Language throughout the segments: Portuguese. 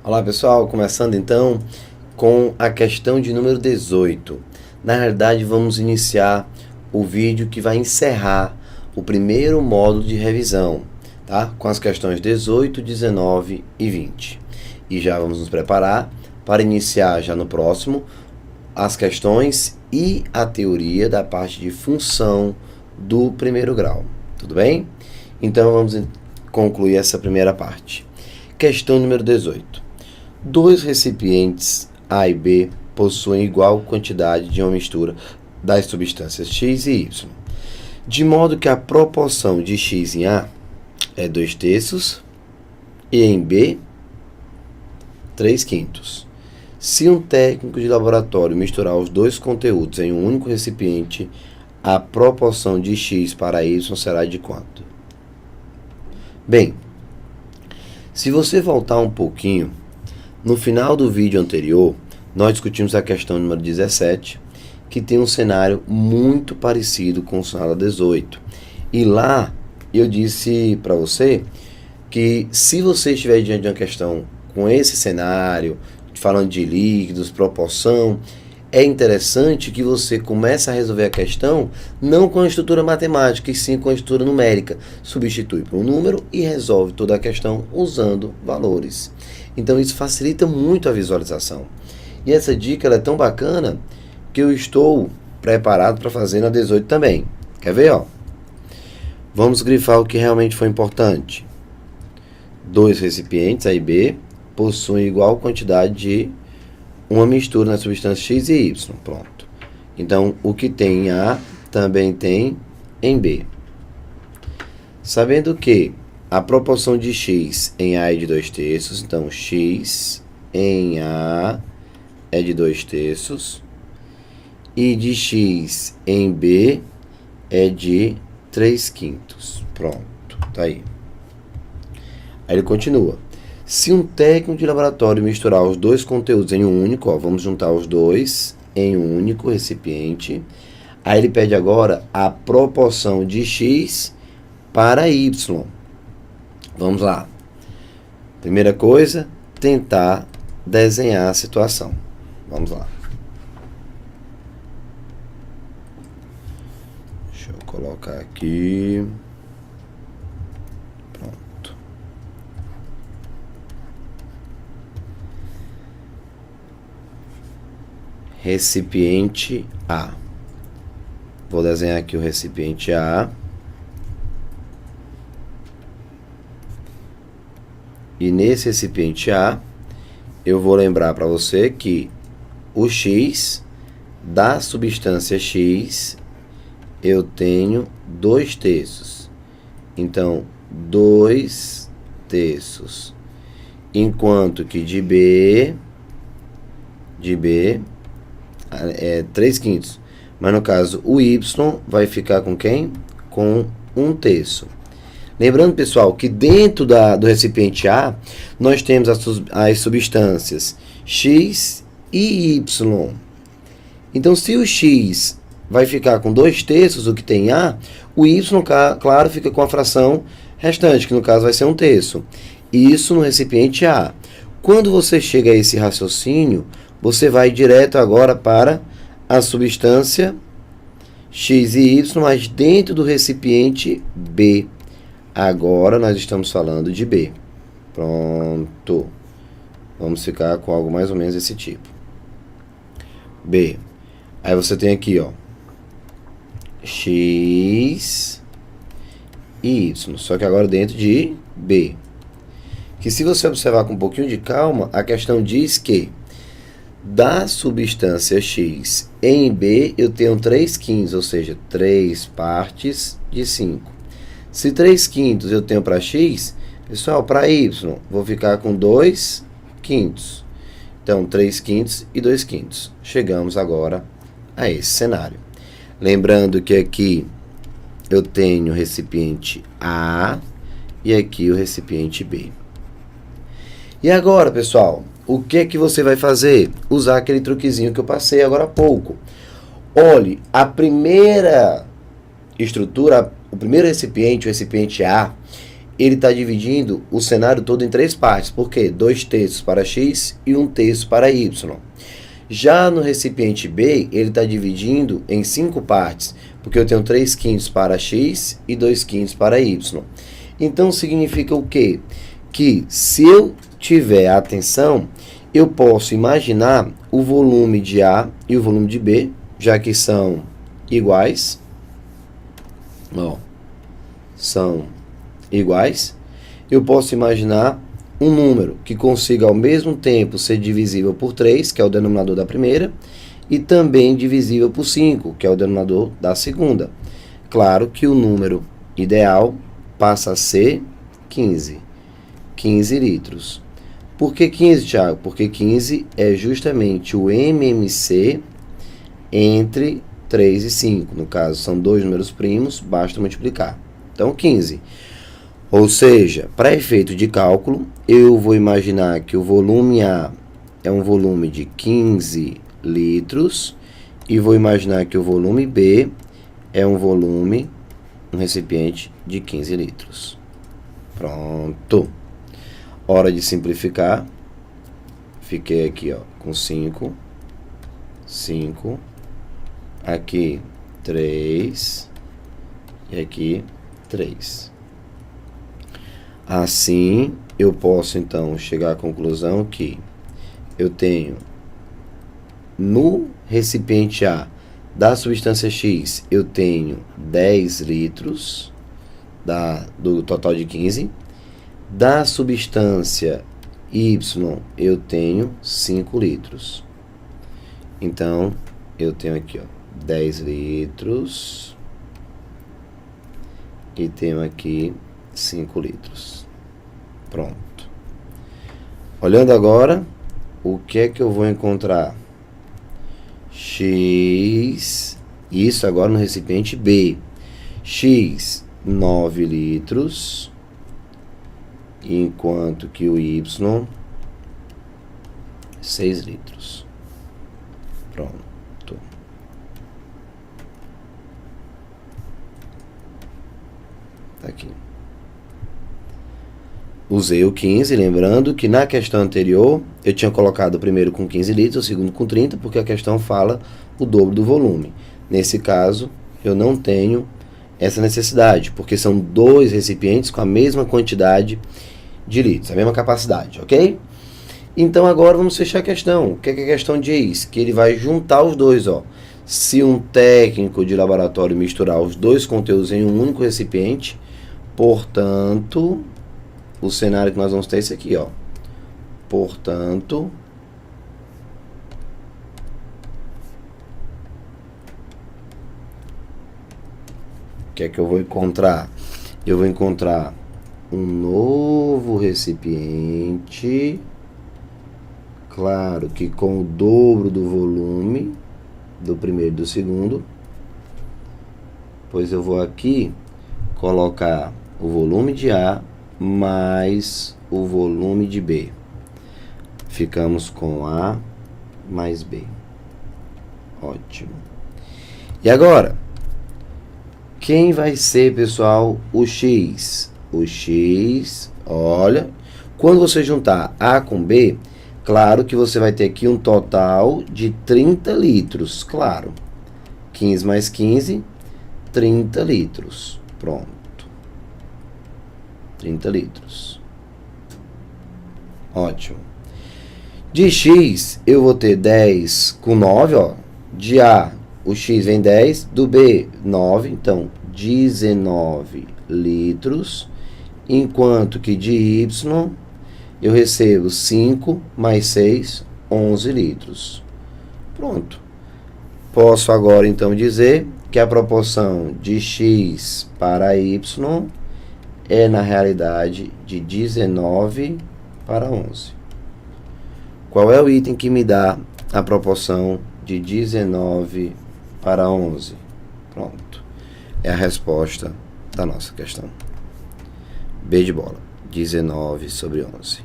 Olá pessoal, começando então com a questão de número 18. Na realidade vamos iniciar o vídeo que vai encerrar o primeiro módulo de revisão, tá? Com as questões 18, 19 e 20. E já vamos nos preparar para iniciar já no próximo as questões e a teoria da parte de função do primeiro grau, tudo bem? Então vamos concluir essa primeira parte. Questão número 18. Dois recipientes A e B possuem igual quantidade de uma mistura das substâncias X e Y, de modo que a proporção de X em A é 2/3 e em B 3/5. Se um técnico de laboratório misturar os dois conteúdos em um único recipiente, a proporção de X para Y será de quanto? Bem, se você voltar um pouquinho, no final do vídeo anterior, nós discutimos a questão número 17, que tem um cenário muito parecido com o cenário 18. E lá eu disse para você que se você estiver diante de uma questão com esse cenário, falando de líquidos, proporção, é interessante que você comece a resolver a questão não com a estrutura matemática, e sim com a estrutura numérica. Substitui por um número e resolve toda a questão usando valores. Então isso facilita muito a visualização. E essa dica ela é tão bacana que eu estou preparado para fazer na 18 também. Quer ver? Ó? Vamos grifar o que realmente foi importante. Dois recipientes, A e B, possuem igual quantidade de uma mistura nas substâncias X e Y. Pronto. Então, o que tem em A também tem em B. Sabendo que a proporção de X em A é de 2/3, então X em A é de 2/3 e de X em B é de 3/5. Pronto, tá aí. Aí ele continua. Se um técnico de laboratório misturar os dois conteúdos em um único, ó, vamos juntar os dois em um único recipiente, aí ele pede agora a proporção de X para Y. Vamos lá. Primeira coisa, tentar desenhar a situação. Vamos lá. Deixa eu colocar aqui. Pronto. Recipiente A. Vou desenhar aqui o recipiente A. E nesse recipiente A, eu vou lembrar para você que o X da substância X eu tenho 2/3. Então, 2/3. Enquanto que de B é 3/5. Mas no caso, o Y vai ficar com quem? Com 1/3. Lembrando, pessoal, que dentro do recipiente A, nós temos as substâncias X e Y. Então, se o X vai ficar com 2/3, o que tem A, o Y, claro, fica com a fração restante, que no caso vai ser 1/3. Isso no recipiente A. Quando você chega a esse raciocínio, você vai direto agora para a substância X e Y, mas dentro do recipiente B. Agora nós estamos falando de B. Pronto. Vamos ficar com algo mais ou menos desse tipo. B. Aí você tem aqui, ó, X e Y. Só que agora dentro de B. Que se você observar com um pouquinho de calma, a questão diz que da substância X em B eu tenho 3/5, ou seja, 3 partes de 5. Se 3/5 eu tenho para X, pessoal, para Y, vou ficar com 2/5. Então, 3/5 e 2/5. Chegamos agora a esse cenário. Lembrando que aqui eu tenho o recipiente A e aqui o recipiente B. E agora, pessoal, o que é que você vai fazer? Usar aquele truquezinho que eu passei agora há pouco. Olhe, a primeira estrutura, o primeiro recipiente, o recipiente A, ele está dividindo o cenário todo em 3 partes. Por quê? 2/3 para x e 1/3 para y. Já no recipiente B, ele está dividindo em 5 partes, porque eu tenho 3/5 para x e 2/5 para y. Então, significa o quê? Que se eu tiver atenção, eu posso imaginar o volume de A e o volume de B, já que são iguais. Ó, são iguais. Eu posso imaginar um número que consiga ao mesmo tempo ser divisível por 3, que é o denominador da primeira, e também divisível por 5, que é o denominador da segunda. Claro que o número ideal passa a ser 15. 15 litros. Por que 15, Thiago? Porque 15 é justamente o MMC entre 3 e 5. No caso, são 2 números primos, basta multiplicar. Então, 15. Ou seja, para efeito de cálculo, eu vou imaginar que o volume A é um volume de 15 litros e vou imaginar que o volume B é um recipiente de 15 litros. Pronto. Hora de simplificar. Fiquei aqui, ó, com 5. 5. Aqui, 3. E aqui, 3. Assim, eu posso, então, chegar à conclusão que eu tenho no recipiente A da substância X, eu tenho 10 litros do total de 15. Da substância Y, eu tenho 5 litros. Então, eu tenho aqui, ó, 10 litros e tenho aqui 5 litros. Pronto. Olhando agora, o que é que eu vou encontrar? X, isso agora no recipiente B. X, 9 litros, enquanto que o Y, 6 litros. Pronto. Tá aqui. Usei o 15, lembrando que na questão anterior eu tinha colocado o primeiro com 15 litros, o segundo com 30, porque a questão fala o dobro do volume. Nesse caso, eu não tenho essa necessidade, porque são 2 recipientes com a mesma quantidade de litros, a mesma capacidade, ok? Então agora vamos fechar a questão. O que é que a questão diz? Que ele vai juntar os dois, ó. Se um técnico de laboratório misturar os 2 conteúdos em um único recipiente, portanto, o cenário que nós vamos ter é esse aqui, ó. Portanto, o que é que eu vou encontrar? Eu vou encontrar um novo recipiente, claro que com o dobro do volume do primeiro e do segundo, pois eu vou aqui colocar o volume de A mais o volume de B. Ficamos com A mais B. Ótimo. E agora, quem vai ser, pessoal, o X? O X, olha, quando você juntar A com B, claro que você vai ter aqui um total de 30 litros, claro. 15 mais 15, 30 litros. Pronto. 30 litros. Ótimo. De X, eu vou ter 10 com 9, ó. De A, o X vem 10, do B, 9, então 19 litros. Enquanto que de Y, eu recebo 5 mais 6, 11 litros. Pronto. Posso agora, então, dizer que a proporção de X para Y é, na realidade, de 19 para 11. Qual é o item que me dá a proporção de 19 para 11? Pronto. É a resposta da nossa questão. B de bola. 19 sobre 11.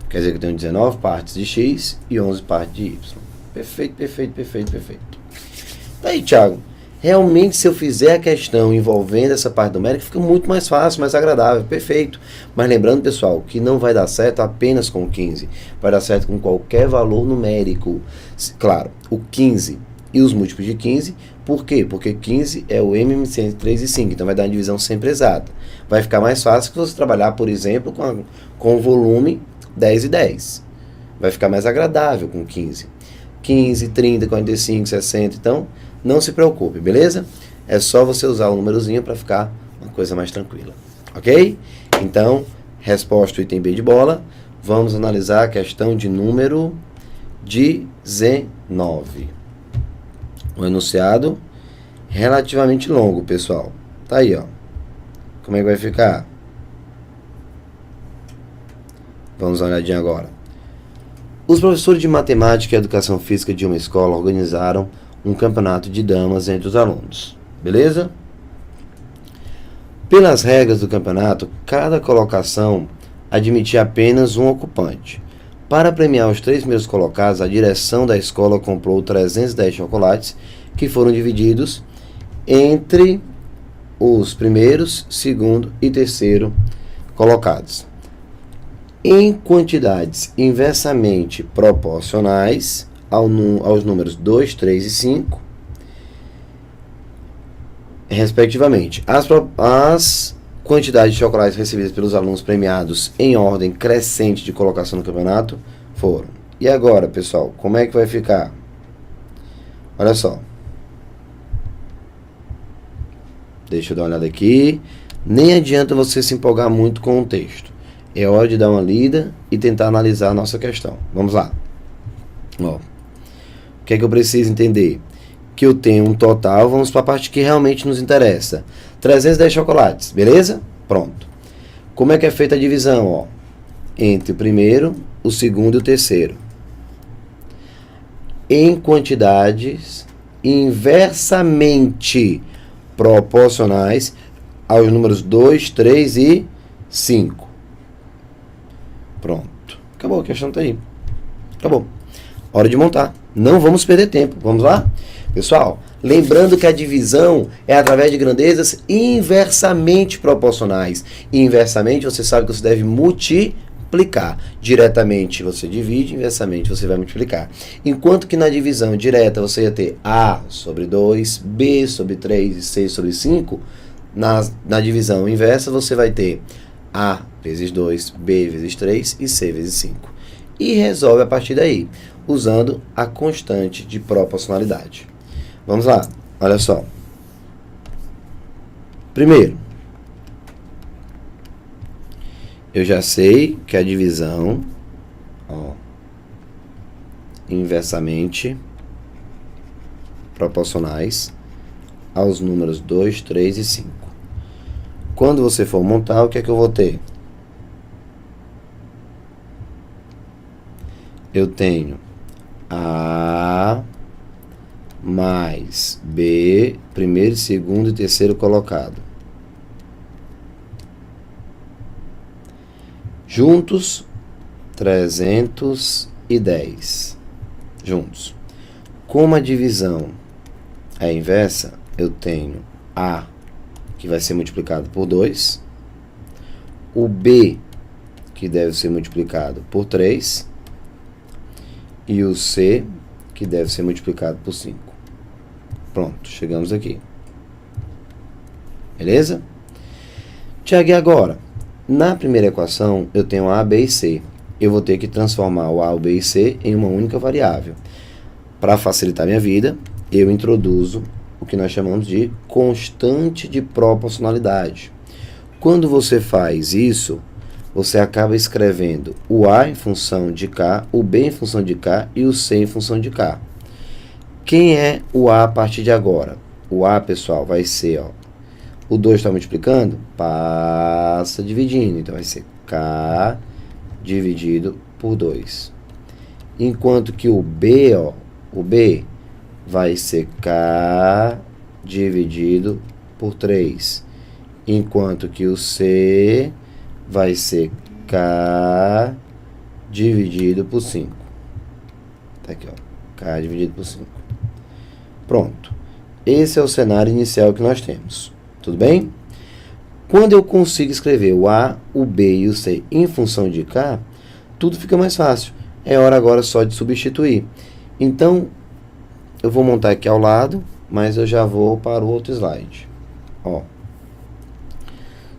Quer dizer que eu tenho 19 partes de X e 11 partes de Y. Perfeito, perfeito, perfeito, perfeito. Daí, Thiago, Realmente, se eu fizer a questão envolvendo essa parte numérica, fica muito mais fácil, mais agradável, perfeito. Mas lembrando, pessoal, que não vai dar certo apenas com 15. Vai dar certo com qualquer valor numérico. Claro, o 15 e os múltiplos de 15. Por quê? Porque 15 é o m entre 3 e 5. Então, vai dar uma divisão sempre exata. Vai ficar mais fácil que você trabalhar, por exemplo, com o volume 10 e 10. Vai ficar mais agradável com 15. 15, 30, 45, 60. Então, não se preocupe, beleza? É só você usar o númerozinho para ficar uma coisa mais tranquila. Ok? Então, resposta item B de bola. Vamos analisar a questão de número 19. Um enunciado relativamente longo, pessoal. Tá aí, ó. Como é que vai ficar? Vamos dar uma olhadinha agora. Os professores de matemática e educação física de uma escola organizaram um campeonato de damas entre os alunos. Beleza? Pelas regras do campeonato, cada colocação admitia apenas um ocupante. Para premiar os 3 primeiros colocados, a direção da escola comprou 310 chocolates que foram divididos entre os primeiros, segundo e terceiro colocados, em quantidades inversamente proporcionais aos números 2, 3 e 5, respectivamente. As quantidades de chocolates recebidas pelos alunos premiados em ordem crescente de colocação no campeonato foram. E agora, pessoal, como é que vai ficar? Olha só. Deixa eu dar uma olhada aqui. Nem adianta você se empolgar muito com o texto. É hora de dar uma lida e tentar analisar a nossa questão. Vamos lá. Ó, o que é que eu preciso entender? Que eu tenho um total, vamos para a parte que realmente nos interessa. 310 chocolates, beleza? Pronto. Como é que é feita a divisão? Ó, entre o primeiro, o segundo e o terceiro. Em quantidades inversamente proporcionais aos números 2, 3 e 5. Pronto. Acabou, a questão está aí. Acabou. Hora de montar. Não vamos perder tempo. Vamos lá? Pessoal, lembrando que a divisão é através de grandezas inversamente proporcionais. E inversamente, você sabe que você deve multiplicar. Diretamente você divide, inversamente você vai multiplicar. Enquanto que na divisão direta você ia ter A sobre 2, B sobre 3 e C sobre 5, na divisão inversa você vai ter A vezes 2, B vezes 3 e C vezes 5. E resolve a partir daí, usando a constante de proporcionalidade. Vamos lá, olha só. Primeiro, eu já sei que a divisão, ó, inversamente proporcionais aos números 2, 3 e 5. Quando você for montar, o que é que eu vou ter? Eu tenho A mais B, primeiro, segundo e terceiro colocado. Juntos, 310. Juntos. Como a divisão é inversa, eu tenho A, que vai ser multiplicado por 2. O B, que deve ser multiplicado por 3. E o C, que deve ser multiplicado por 5. Pronto, chegamos aqui. Beleza? Tiago, e agora? Na primeira equação, eu tenho A, B e C. Eu vou ter que transformar o A, o B e C em uma única variável. Para facilitar minha vida, eu introduzo o que nós chamamos de constante de proporcionalidade. Quando você faz isso, você acaba escrevendo o A em função de K, o B em função de K e o C em função de K. Quem é o A partir de agora? O A, pessoal, vai ser, ó, o 2 está multiplicando, passa dividindo. Então, vai ser K dividido por 2. Enquanto que o B, ó, o B vai ser K dividido por 3. Enquanto que o C vai ser K dividido por 5. Tá aqui, ó. K dividido por 5. Pronto. Esse é o cenário inicial que nós temos. Tudo bem? Quando eu consigo escrever o A, o B e o C em função de K, tudo fica mais fácil. É hora agora só de substituir. Então, eu vou montar aqui ao lado, mas eu já vou para o outro slide. Ó.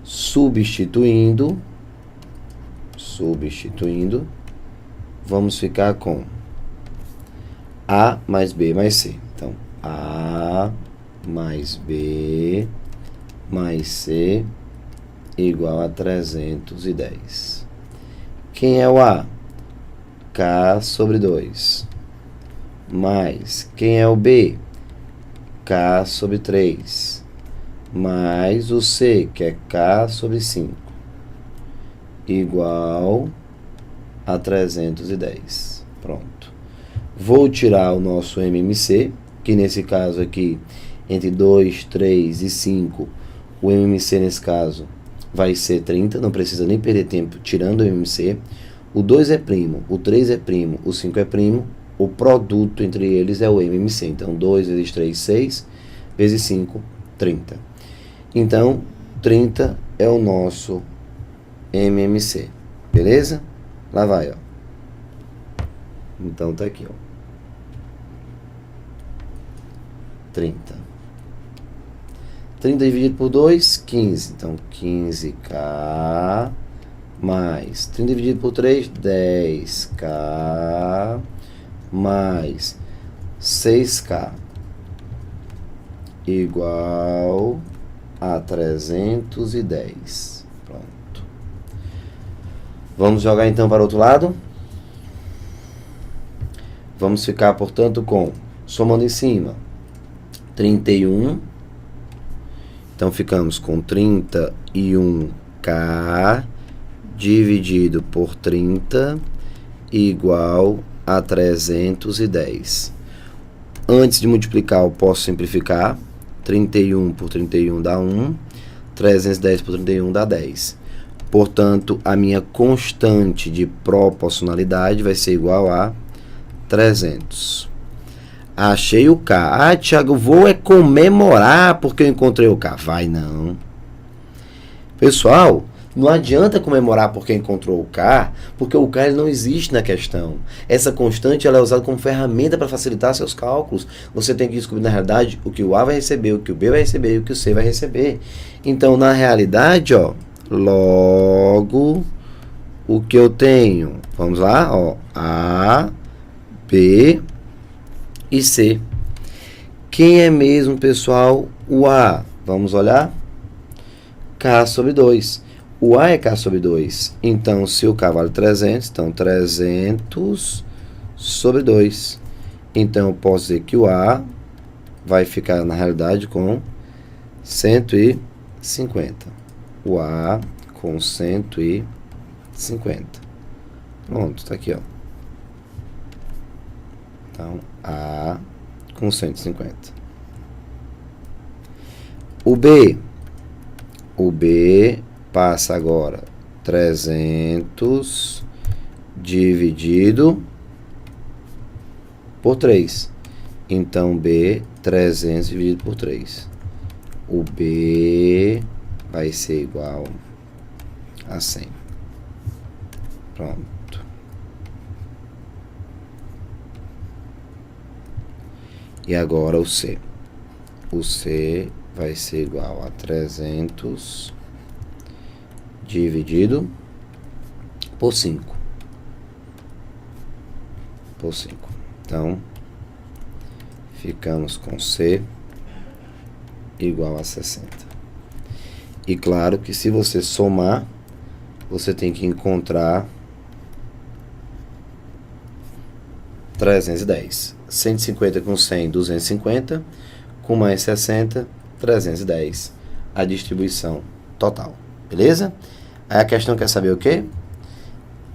Substituindo, vamos ficar com A mais B mais C. Então, A mais B mais C igual a 310. Quem é o A? K sobre 2. Mais, quem é o B? K sobre 3. Mais o C, que é K sobre 5. Igual a 310. Pronto. Vou tirar o nosso MMC, que nesse caso aqui, entre 2, 3 e 5, o MMC nesse caso vai ser 30, não precisa nem perder tempo tirando o MMC. O 2 é primo, o 3 é primo, o 5 é primo, o produto entre eles é o MMC. Então, 2 vezes 3, 6, vezes 5, 30. Então, 30 é o nosso MMC, beleza? Lá vai, ó. Então, tá aqui, ó. 30. 30 dividido por 2, 15. Então, 15K mais 30 dividido por 3, 10K mais 6K igual a 310. Pronto. Vamos jogar então para o outro lado. Vamos ficar, portanto, com, somando em cima, 31. Então, ficamos com 31K dividido por 30 igual a 310. Antes de multiplicar, eu posso simplificar. 31 por 31 dá 1. 310 por 31 dá 10. Portanto, a minha constante de proporcionalidade vai ser igual a 300. Achei o K. Ah, Thiago, vou comemorar porque eu encontrei o K. Vai não. Pessoal, não adianta comemorar porque encontrou o K, porque o K ele não existe na questão. Essa constante ela é usada como ferramenta para facilitar seus cálculos. Você tem que descobrir, na realidade, o que o A vai receber, o que o B vai receber e o que o C vai receber. Então, na realidade, ó, logo, o que eu tenho? Vamos lá, ó, A, B e C. Quem é mesmo, pessoal, o A? Vamos olhar? K sobre 2. O A é K sobre 2. Então, se o K vale 300, então 300 sobre 2. Então, eu posso dizer que o A vai ficar, na realidade, com 150. O A com 150. Pronto, está aqui, ó. Então, A com 150. O B passa agora 300 dividido por 3. Então, B, 300 dividido por 3. O B vai ser igual a 100. Pronto. E agora o C. O C vai ser igual a 300 dividido por 5. Por 5. Então, ficamos com C igual a 60. E claro que se você somar, você tem que encontrar 310. 150 com 100, 250. Com mais 60, 310. A distribuição total. Beleza? Aí a questão quer saber o quê?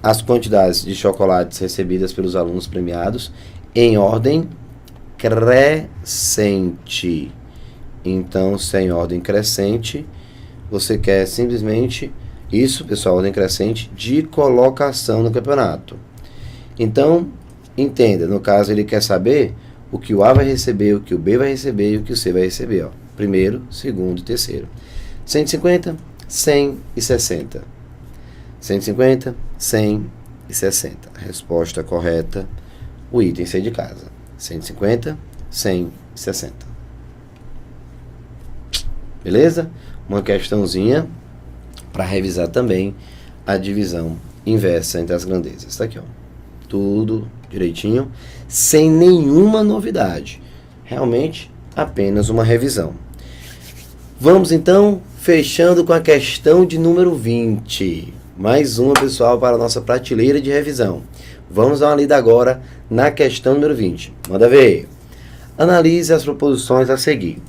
As quantidades de chocolates recebidas pelos alunos premiados em ordem crescente. Então, se é em ordem crescente, você quer simplesmente isso, pessoal, ordem crescente de colocação no campeonato. Então, entenda, no caso ele quer saber o que o A vai receber, o que o B vai receber e o que o C vai receber. Ó. Primeiro, segundo e terceiro. 150, 100 e 60. 150, 100 e 60. A resposta correta, o item C de casa. 150, 100 e 60. Beleza? Uma questãozinha para revisar também a divisão inversa entre as grandezas. Tá aqui, ó. Tudo direitinho, sem nenhuma novidade. Realmente, apenas uma revisão. Vamos, então, fechando com a questão de número 20. Mais uma, pessoal, para a nossa prateleira de revisão. Vamos dar uma lida agora na questão número 20. Manda ver. Analise as proposições a seguir.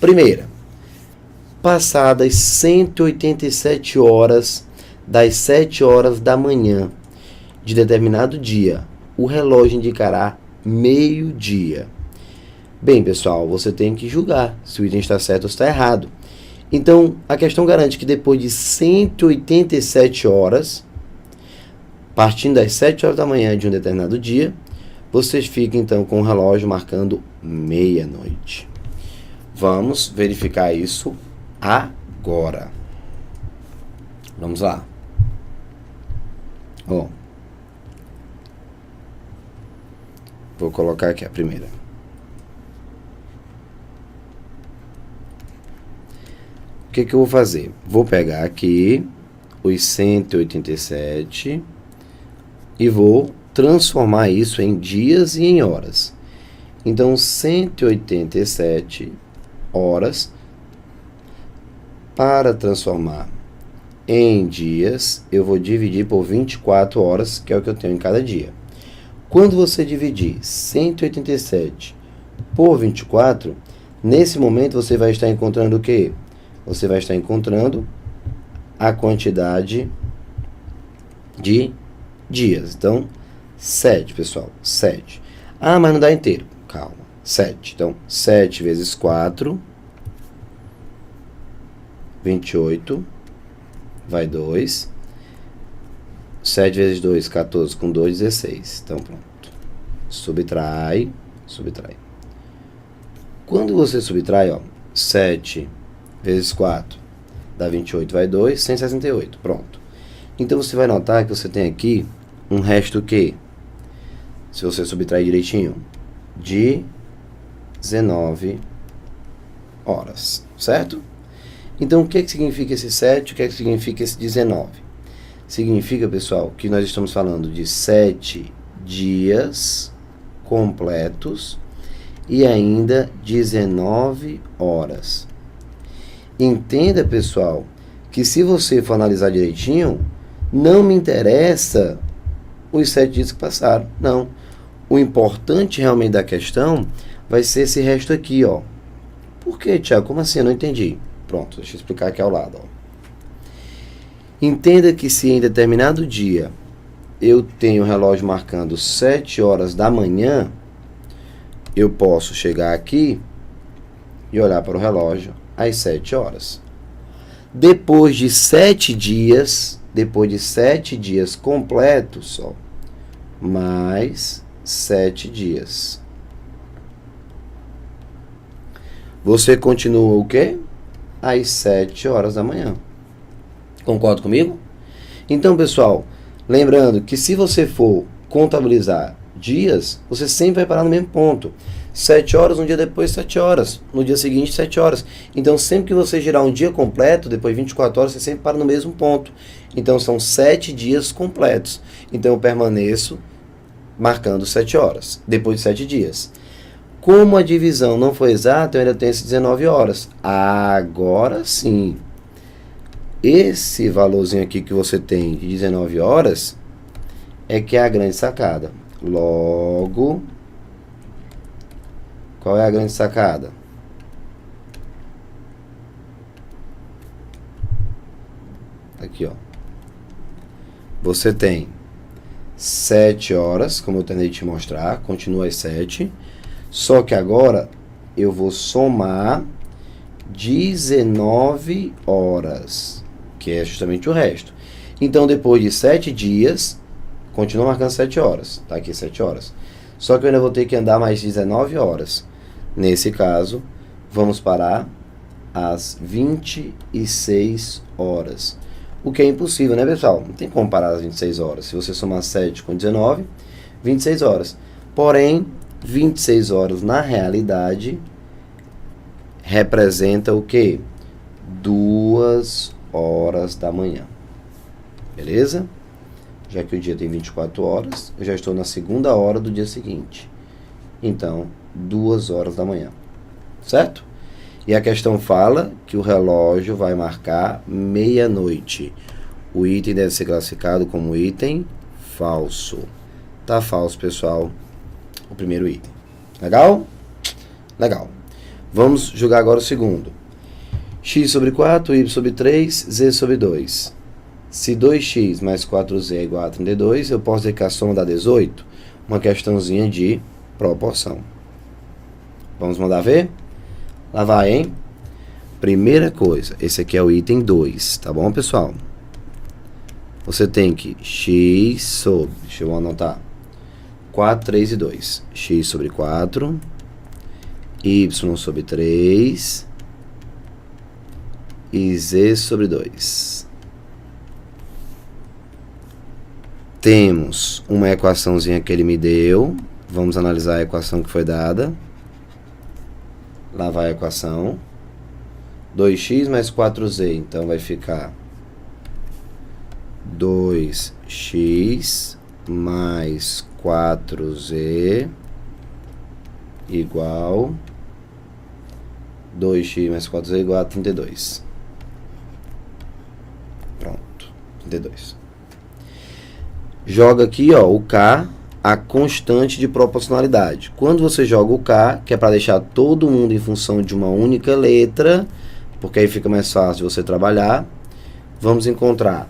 Primeira. Passadas 187 horas das 7 horas da manhã de determinado dia, o relógio indicará meio-dia. Bem, pessoal, você tem que julgar se o item está certo ou está errado. Então, a questão garante que depois de 187 horas, partindo das 7 horas da manhã de um determinado dia, vocês ficam, então, com o relógio marcando meia-noite. Vamos verificar isso agora. Vamos lá. Ó. Vou colocar aqui a primeira. O que eu vou fazer? Vou pegar aqui os 187 e vou transformar isso em dias e em horas. Então, 187 horas, para transformar em dias, eu vou dividir por 24 horas, que é o que eu tenho em cada dia. Quando você dividir 187 por 24, nesse momento você vai estar encontrando o quê? Você vai estar encontrando a quantidade de dias. Então, 7, pessoal, 7. Ah, mas não dá inteiro. Calma, 7. Então, 7 vezes 4, 28, vai 2. 7 vezes 2, 14, com 2, 16. Então, pronto. Subtrai, subtrai. Quando você subtrai, ó, 7 vezes 4 dá 28, vai 2, 168. Pronto. Então, você vai notar que você tem aqui um resto que, se você subtrair direitinho, de 19 horas, certo? Então, o que significa esse 7? O que significa esse 19? Significa, pessoal, que nós estamos falando de 7 dias completos e ainda 19 horas. Entenda, pessoal, que se você for analisar direitinho, não me interessa os 7 dias que passaram, não. O importante realmente da questão vai ser esse resto aqui, ó. Por quê, Tiago? Como assim? Eu não entendi. Pronto, deixa eu explicar aqui ao lado, ó. Entenda que se em determinado dia eu tenho o relógio marcando 7 horas da manhã, eu posso chegar aqui e olhar para o relógio às 7 horas. Depois de 7 dias, completos, ó, mais 7 dias. Você continua o quê? Às 7 horas da manhã. Concorda comigo? Então, pessoal, lembrando que se você for contabilizar dias, você sempre vai parar no mesmo ponto. 7 horas, um dia depois, 7 horas. No dia seguinte, 7 horas. Então, sempre que você girar um dia completo, depois de 24 horas, você sempre para no mesmo ponto. Então, são 7 dias completos. Então, eu permaneço marcando 7 horas, depois de 7 dias. Como a divisão não foi exata, eu ainda tenho esses 19 horas. Agora sim, esse valorzinho aqui que você tem de 19 horas é que é a grande sacada. Logo, qual é a grande sacada? Aqui, ó. Você tem 7 horas, como eu tentei te mostrar, continua às 7. Só que agora eu vou somar 19 horas, que é justamente o resto. Então, depois de 7 dias, continua marcando 7 horas. Tá aqui 7 horas. Só que eu ainda vou ter que andar mais 19 horas. Nesse caso, vamos parar às 26 horas. O que é impossível, né, pessoal? Não tem como parar às 26 horas. Se você somar 7 com 19, 26 horas. Porém, 26 horas na realidade representa o quê? 2 horas da manhã. Beleza? Já que o dia tem 24 horas, eu já estou na segunda hora do dia seguinte. Então, 2 horas da manhã. Certo? E a questão fala que o relógio vai marcar meia-noite. O item deve ser classificado como item falso. Tá falso, pessoal, o primeiro item. Legal? Legal. Vamos jogar agora o segundo. X sobre 4, Y sobre 3, Z sobre 2. Se 2x mais 4z é igual a 32, eu posso dizer que a soma dá 18? Uma questãozinha de proporção. Vamos mandar ver? Lá vai, hein? Primeira coisa, esse aqui é o item 2, tá bom, pessoal? Você tem que x sobre, deixa eu anotar, 4, 3 e 2. X sobre 4, y sobre 3 e z sobre 2. Temos uma equaçãozinha que ele me deu. Vamos analisar a equação que foi dada. Lá vai a equação. 2x mais 4z. Então vai ficar 2x mais 4z igual 2x mais 4z igual a 32. Pronto, 32. Joga aqui, ó, o K, a constante de proporcionalidade. Quando você joga o K, que é para deixar todo mundo em função de uma única letra, porque aí fica mais fácil de você trabalhar, vamos encontrar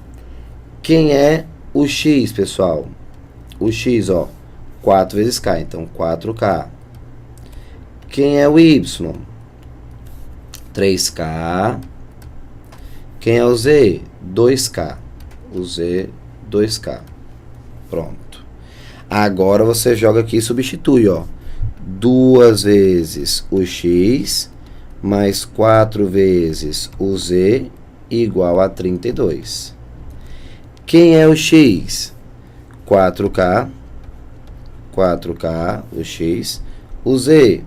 quem é o X, pessoal. O X, ó, 4 vezes K, então 4K. Quem é o Y? 3K. Quem é o Z? 2K. O Z, 2K. Pronto. Agora você joga aqui e substitui, ó. 2 vezes o X mais 4 vezes o Z igual a 32. Quem é o X? 4K. 4K, o X. O Z,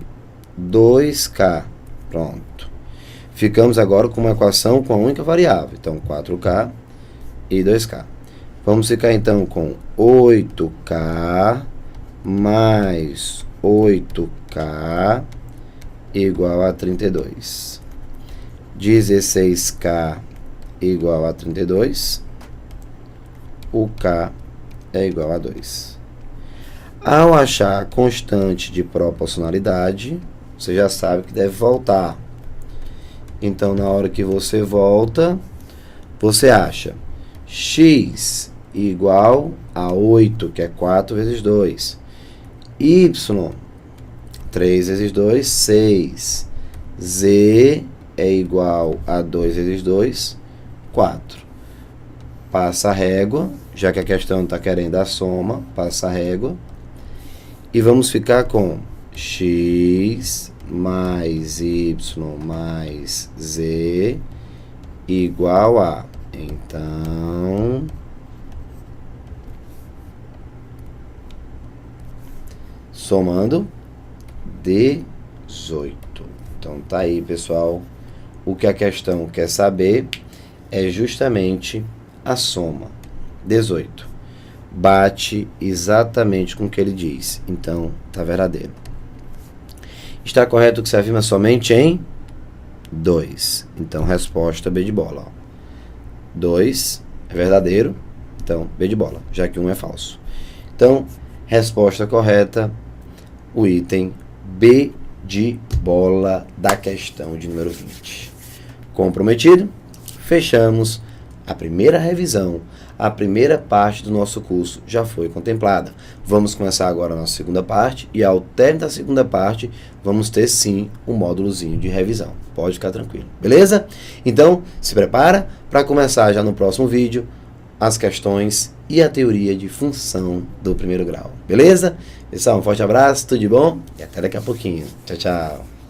2K. Pronto. Ficamos agora com uma equação com a única variável. Então, 4K e 2K. Vamos ficar então com 8K mais 8K igual a 32. 16K igual a 32. O K é igual a 2. Ao achar a constante de proporcionalidade, você já sabe que deve voltar. Então, na hora que você volta, você acha x igual a 8, que é 4 vezes 2. Y, 3 vezes 2, 6. Z é igual a 2 vezes 2, 4. Passa a régua, já que a questão está querendo a soma, passa a régua. E vamos ficar com x mais y mais z igual a... Então, somando 18. Então tá aí, pessoal. O que a questão quer saber é justamente a soma. 18. Bate exatamente com o que ele diz. Então, tá verdadeiro. Está correto que se afirma somente em 2. Então, resposta B de bola. 2 é verdadeiro. Então, B de bola, já que 1 é falso. Então, resposta correta, o item B de bola da questão de número 20. Comprometido? Fechamos a primeira revisão. A primeira parte do nosso curso já foi contemplada. Vamos começar agora a nossa segunda parte e ao término da segunda parte vamos ter sim um módulozinho de revisão. Pode ficar tranquilo, beleza? Então, se prepara para começar já no próximo vídeo as questões e a teoria de função do primeiro grau. Beleza? Pessoal, um forte abraço, tudo de bom e até daqui a pouquinho. Tchau, tchau.